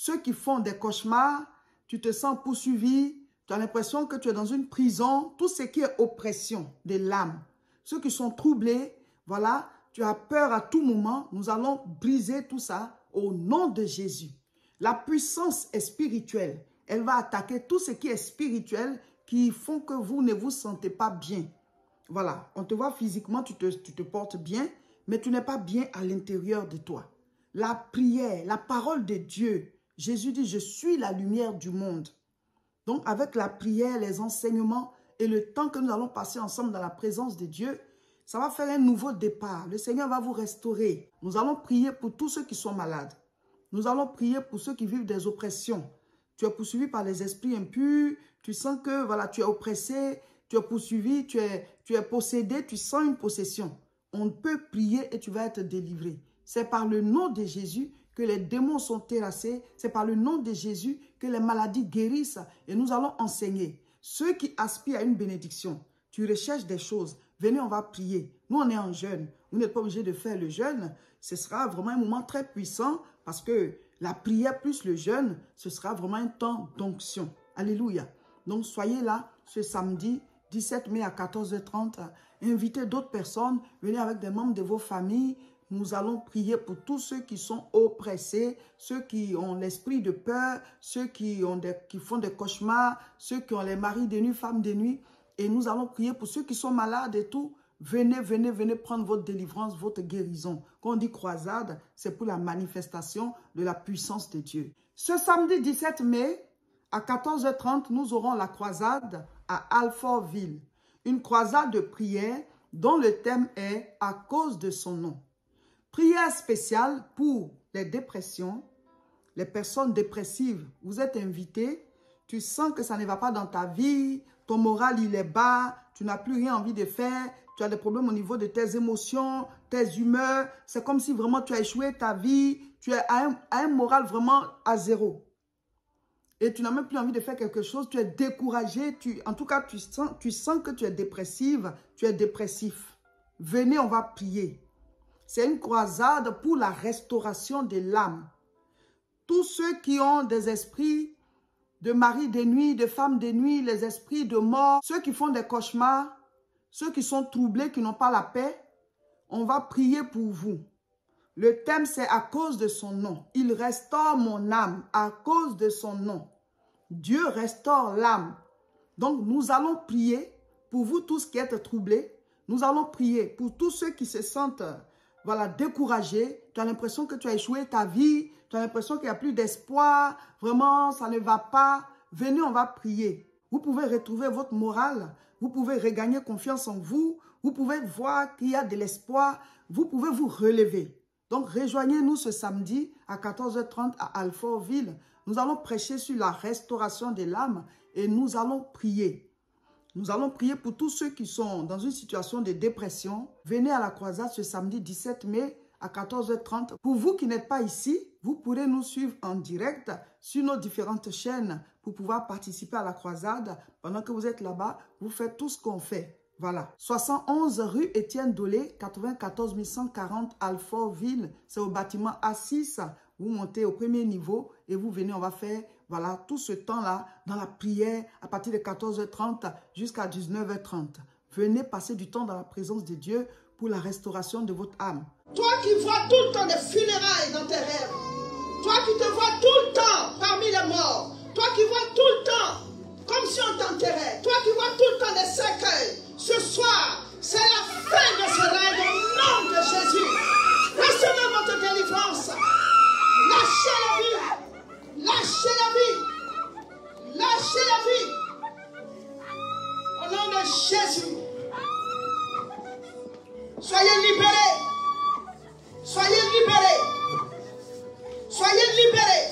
Ceux qui font des cauchemars, tu te sens poursuivi, tu as l'impression que tu es dans une prison, tout ce qui est oppression de l'âme. Ceux qui sont troublés, voilà, tu as peur à tout moment, nous allons briser tout ça au nom de Jésus. La puissance est spirituelle. Elle va attaquer tout ce qui est spirituel qui font que vous ne vous sentez pas bien. Voilà, on te voit physiquement, tu te portes bien, mais tu n'es pas bien à l'intérieur de toi. La prière, la parole de Dieu, Jésus dit, je suis la lumière du monde. Donc, avec la prière, les enseignements et le temps que nous allons passer ensemble dans la présence de Dieu, ça va faire un nouveau départ. Le Seigneur va vous restaurer. Nous allons prier pour tous ceux qui sont malades. Nous allons prier pour ceux qui vivent des oppressions. Tu es poursuivi par les esprits impurs. Tu sens que voilà, tu es oppressé, tu es poursuivi, tu es possédé, tu sens une possession. On peut prier et tu vas être délivré. C'est par le nom de Jésus que les démons sont terrassés. C'est par le nom de Jésus que les maladies guérissent. Et nous allons enseigner. Ceux qui aspirent à une bénédiction, tu recherches des choses. Venez, on va prier. Nous, on est en jeûne. Vous n'êtes pas obligé de faire le jeûne. Ce sera vraiment un moment très puissant parce que la prière plus le jeûne, ce sera vraiment un temps d'onction. Alléluia. Donc, soyez là ce samedi 17 mai à 14h30. Invitez d'autres personnes. Venez avec des membres de vos familles. Nous allons prier pour tous ceux qui sont oppressés, ceux qui ont l'esprit de peur, ceux qui font des cauchemars, ceux qui ont les maris de nuit, femmes de nuit. Et nous allons prier pour ceux qui sont malades et tout. Venez, venez, venez prendre votre délivrance, votre guérison. Quand on dit croisade, c'est pour la manifestation de la puissance de Dieu. Ce samedi 17 mai, à 14h30, nous aurons la croisade à Alfortville. Une croisade de prière dont le thème est « À cause de son nom ». Prière spéciale pour les dépressions, les personnes dépressives. Vous êtes invités, tu sens que ça ne va pas dans ta vie, ton moral il est bas, tu n'as plus rien envie de faire, tu as des problèmes au niveau de tes émotions, tes humeurs. C'est comme si vraiment tu as échoué ta vie, tu es à un moral vraiment à zéro. Et tu n'as même plus envie de faire quelque chose, tu es découragé, en tout cas tu sens que tu es dépressive, tu es dépressif. Venez, on va prier. C'est une croisade pour la restauration de l'âme. Tous ceux qui ont des esprits de mari de nuit, de femme de nuit, les esprits de mort, ceux qui font des cauchemars, ceux qui sont troublés, qui n'ont pas la paix, on va prier pour vous. Le thème, c'est à cause de son nom. Il restaure mon âme à cause de son nom. Dieu restaure l'âme. Donc, nous allons prier pour vous tous qui êtes troublés. Nous allons prier pour tous ceux qui se sentent voilà, découragés. Tu as l'impression que tu as échoué ta vie. Tu as l'impression qu'il n'y a plus d'espoir. Vraiment, ça ne va pas. Venez, on va prier. Vous pouvez retrouver votre morale. Vous pouvez regagner confiance en vous. Vous pouvez voir qu'il y a de l'espoir. Vous pouvez vous relever. Donc, rejoignez-nous ce samedi à 14h30 à Alfortville. Nous allons prêcher sur la restauration de l'âme et nous allons prier. Nous allons prier pour tous ceux qui sont dans une situation de dépression. Venez à la croisade ce samedi 17 mai à 14h30. Pour vous qui n'êtes pas ici, vous pourrez nous suivre en direct sur nos différentes chaînes pour pouvoir participer à la croisade. Pendant que vous êtes là-bas, vous faites tout ce qu'on fait. Voilà. 71 rue Étienne Dolé, 94 140 Alfortville. C'est au bâtiment A6. Vous montez au premier niveau et vous venez, on va faire voilà, tout ce temps-là dans la prière à partir de 14h30 jusqu'à 19h30. Venez passer du temps dans la présence de Dieu pour la restauration de votre âme. Toi qui vois tout le temps des funérailles dans tes rêves, toi qui te vois tout le temps parmi les morts, toi qui vois tout le temps comme si on t'enterrait, toi qui vois tout le temps des cercueils, ce soir, c'est la fin de ce rêve au nom de Jésus. Recevez votre délivrance. Lâchez la vie. Lâchez la vie. Lâchez la vie. Au nom de Jésus. Soyez libérés. Soyez libérés. Soyez libérés.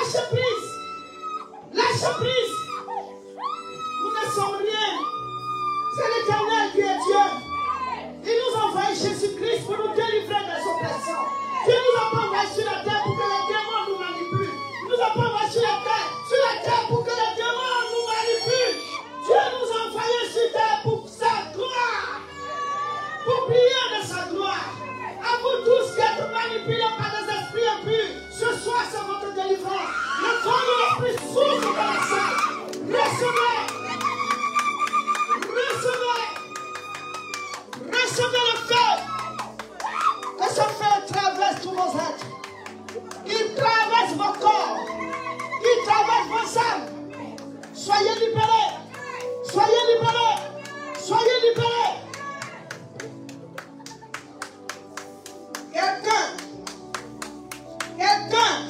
Lâche prise. Lâche prise. Nous ne sommes rien. C'est l'Éternel qui est Dieu. Il nous a envoyé Jésus-Christ pour nous délivrer des oppressions. Dieu nous a pas envoyé sur la terre pour que les démons nous manipulent. Il nous a pas envoyé sur la terre pour que les démons nous manipulent. Dieu nous a envoyé sur terre pour sa gloire. Pour briller de sa gloire. À vous tous qui êtes manipulés par des esprits impurs, ce soir c'est votre délivrance. Le corps de l'esprit souffle dans la salle. Recevez. Recevez. Recevez le feu. Que ce feu traverse tous vos êtres. Il traverse vos corps. Il traverse vos âmes. Soyez libérés. Soyez libérés. Soyez libérés. Quelqu'un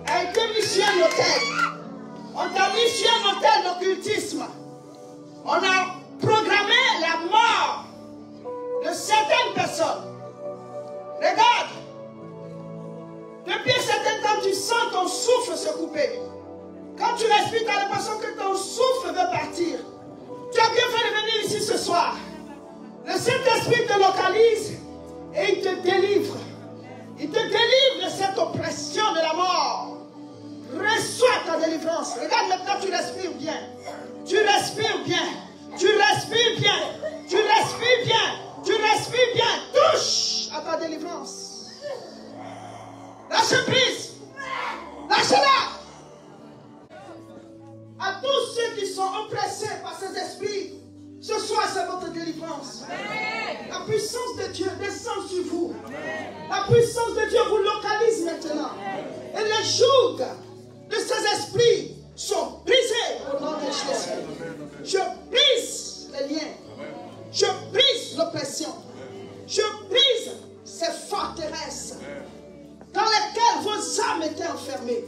a été mis sur un hôtel. On t'a mis sur un hôtel d'occultisme. On a programmé la mort de certaines personnes. Regarde. Depuis un certain temps, tu sens ton souffle se couper. Quand tu respires, tu as l'impression que ton souffle veut partir. Tu as bien fait de venir ici ce soir. Le Saint-Esprit te localise et il te délivre. Il te délivre de cette oppression de la mort. Reçois ta délivrance. Regarde maintenant, tu respires bien. Tu respires bien. Tu respires bien. Tu respires bien. Tu respires bien. Touche à ta délivrance. Lâche prise. Lâche-la. À tous ceux qui sont oppressés par ces esprits, ce soir c'est votre délivrance. La puissance de Dieu descend sur vous. La puissance de Dieu vous localise maintenant. Et les jougs de ces esprits sont brisés au nom de Jésus. Je brise les liens. Je brise l'oppression. Je brise ces forteresses dans lesquelles vos âmes étaient enfermées.